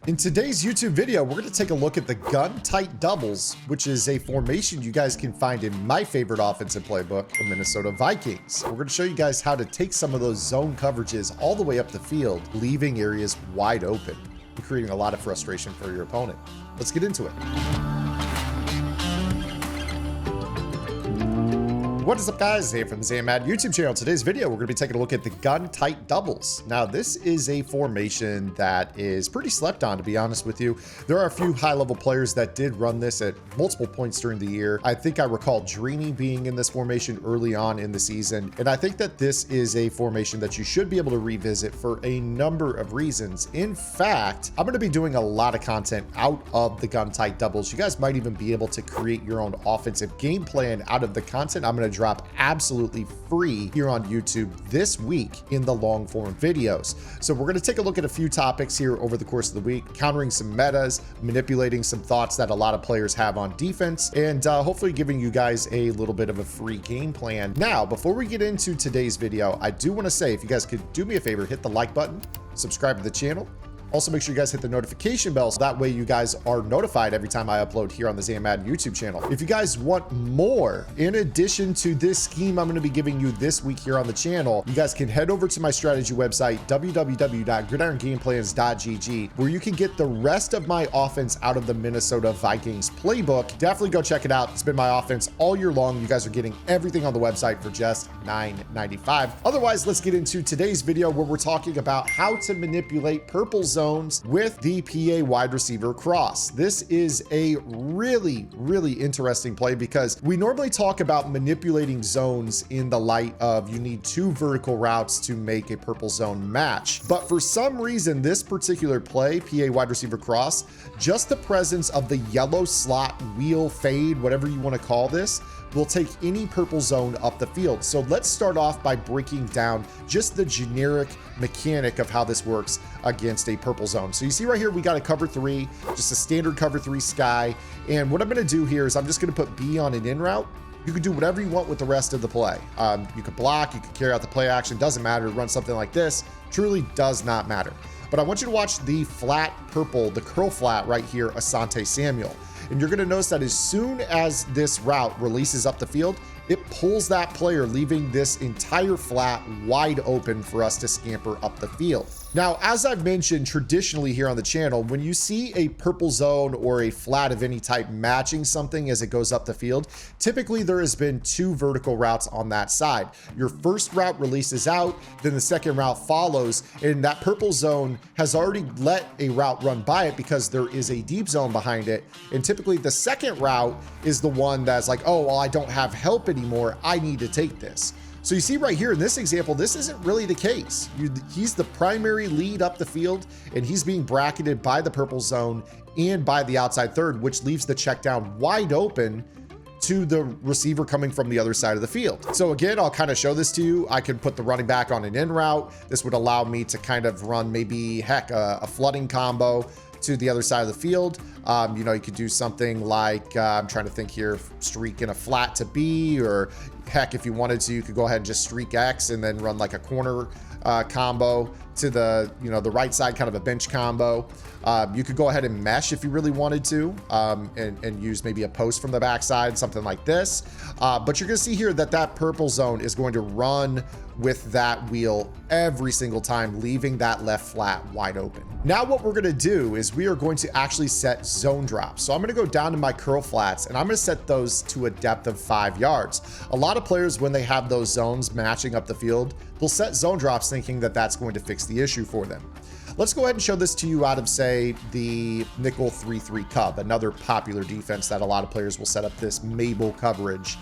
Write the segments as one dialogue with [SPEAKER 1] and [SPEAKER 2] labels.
[SPEAKER 1] In today's YouTube video, we're going to take a look at the gun tight doubles, which is a formation you guys can find in my favorite offensive playbook, the Minnesota Vikings. We're going to show you guys how to take some of those zone coverages all the way up the field, leaving areas wide open and creating a lot of frustration for your opponent. Let's get into it. What is up, guys? Hey, from the Madden YouTube channel. Today's video, we're going to be taking a look at the gun tight doubles. Now, this is a formation that is pretty slept on, to be honest with you. There are a few high-level players that did run this at multiple points during the year. I think I recall Dreamy being in this formation early on in the season, and I think that this is a formation that you should be able to revisit for a number of reasons. In fact, I'm going to be doing a lot of content out of the gun tight doubles. You guys might even be able to create your own offensive game plan out of the content I'm going to drop absolutely free here on YouTube this week in the long form videos. So we're going to take a look at a few topics here over the course of the week, countering some metas, manipulating some thoughts that a lot of players have on defense, and hopefully giving you guys a little bit of a free game plan. Now, before we get into today's video, I do want to say, if you guys could do me a favor, hit the like button, subscribe to the channel. Also, make sure you guys hit the notification bell so that way you guys are notified every time I upload here on the Madden YouTube channel. If you guys want more, in addition to this scheme I'm going to be giving you this week here on the channel, you guys can head over to my strategy website, www.gridirongameplans.gg, where you can get the rest of my offense out of the Minnesota Vikings playbook. Definitely go check it out. It's been my offense all year long. You guys are getting everything on the website for just $9.95. Otherwise, let's get into today's video where we're talking about how to manipulate purple zones with the PA wide receiver cross. This is a really interesting play because we normally talk about manipulating zones in the light of you need two vertical routes to make a purple zone match. But for some reason, this particular play, PA wide receiver cross, just the presence of the yellow slot wheel fade, whatever you want to call this, will take any purple zone up the field. So let's start off by breaking down just the generic mechanic of how this works against a purple zone. So you see right here, we got a cover three, just a standard cover three sky. And what I'm going to do here is I'm just going to put B on an in route. You can do whatever you want with the rest of the play. You could block, you could carry out the play action, doesn't matter. Run something like this, truly does not matter. But I want you to watch the flat purple, the curl flat right here, Asante Samuel. And you're going to notice that as soon as this route releases up the field, it pulls that player, leaving this entire flat wide open for us to scamper up the field. Now, as I've mentioned traditionally here on the channel, when you see a purple zone or a flat of any type matching something as it goes up the field, typically there has been two vertical routes on that side. Your first route releases out, then the second route follows, and that purple zone has already let a route run by it because there is a deep zone behind it. And typically the second route is the one that's like, oh, well, I don't have help anymore, I need to take this. So you see right here in this example, this isn't really the case. He's the primary lead up the field, and he's being bracketed by the purple zone and by the outside third, which leaves the check down wide open to the receiver coming from the other side of the field. So again, I'll kind of show this to you. I can put the running back on an in route. This would allow me to kind of run maybe, heck, a flooding combo to the other side of the field. You know, you could do something like, I'm trying to think here, streak in a flat to B, or heck, if you wanted to, you could go ahead and just streak X and then run like a corner combo to the, you know, the right side, kind of a bench combo. You could go ahead and mesh if you really wanted to, and use maybe a post from the backside, something like this. But you're gonna see here that that purple zone is going to run with that wheel every single time, leaving that left flat wide open. Now what we're gonna do is we are going to actually set zone drops. So I'm gonna go down to my curl flats and I'm gonna set those to a depth of 5 yards. A lot of players, when they have those zones matching up the field, they'll set zone drops thinking that that's going to fix the issue for them. Let's go ahead and show this to you out of, say, the nickel 3-3 Cub, another popular defense that a lot of players will set up this Mabel coverage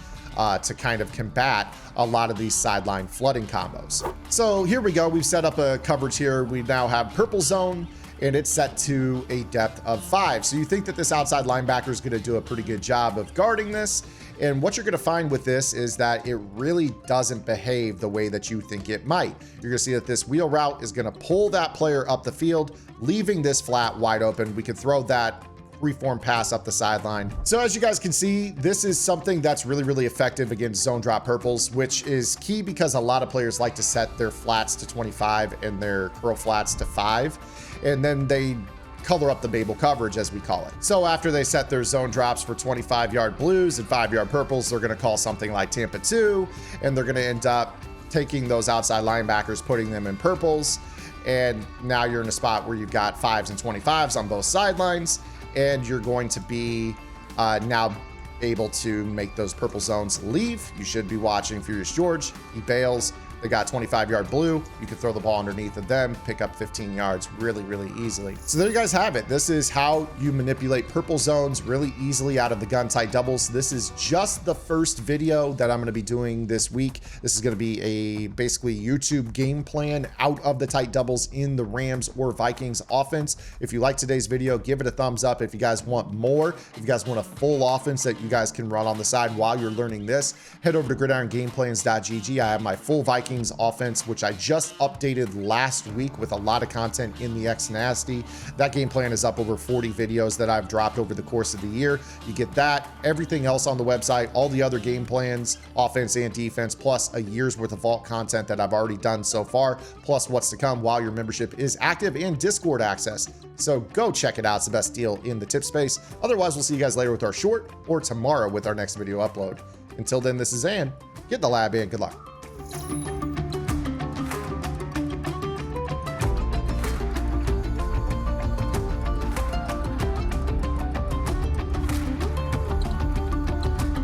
[SPEAKER 1] to kind of combat a lot of these sideline flooding combos. So here we go. We've set up a coverage here. We now have purple zone, and it's set to a depth of 5. So you think that this outside linebacker is going to do a pretty good job of guarding this. And what you're going to find with this is that it really doesn't behave the way that you think it might. You're going to see that this wheel route is going to pull that player up the field, leaving this flat wide open. We can throw that freeform pass up the sideline. So as you guys can see, this is something that's really effective against zone drop purples, which is key because a lot of players like to set their flats to 25 and their curl flats to 5. And then they color up the Babel coverage, as we call it. So after they set their zone drops for 25-yard blues and 5-yard purples, they're going to call something like Tampa 2, and they're going to end up taking those outside linebackers, putting them in purples, and now you're in a spot where you've got 5s and 25s on both sidelines, and you're going to be now able to make those purple zones leave. You should be watching Furious George. He bails. They got 25-yard blue. You can throw the ball underneath of them, pick up 15 yards really, really easily. So there you guys have it. This is how you manipulate purple zones really easily out of the gun tight doubles. This is just the first video that I'm going to be doing this week. This is going to be a basically YouTube game plan out of the tight doubles in the Rams or Vikings offense. If you like today's video, give it a thumbs up. If you guys want more, if you guys want a full offense that you guys can run on the side while you're learning this, head over to gridirongameplans.gg. I have my full Vikings offense, which I just updated last week with a lot of content in the X Nasty. That game plan is up over 40 videos that I've dropped over the course of the year. You get that, everything else on the website, all the other game plans, offense and defense, plus a year's worth of vault content that I've already done so far, plus what's to come while your membership is active, and Discord access. So go check it out. It's the best deal in the tip space. Otherwise, we'll see you guys later with our short, or tomorrow with our next video upload. Until then, this is Ann. Get in the lab and good luck.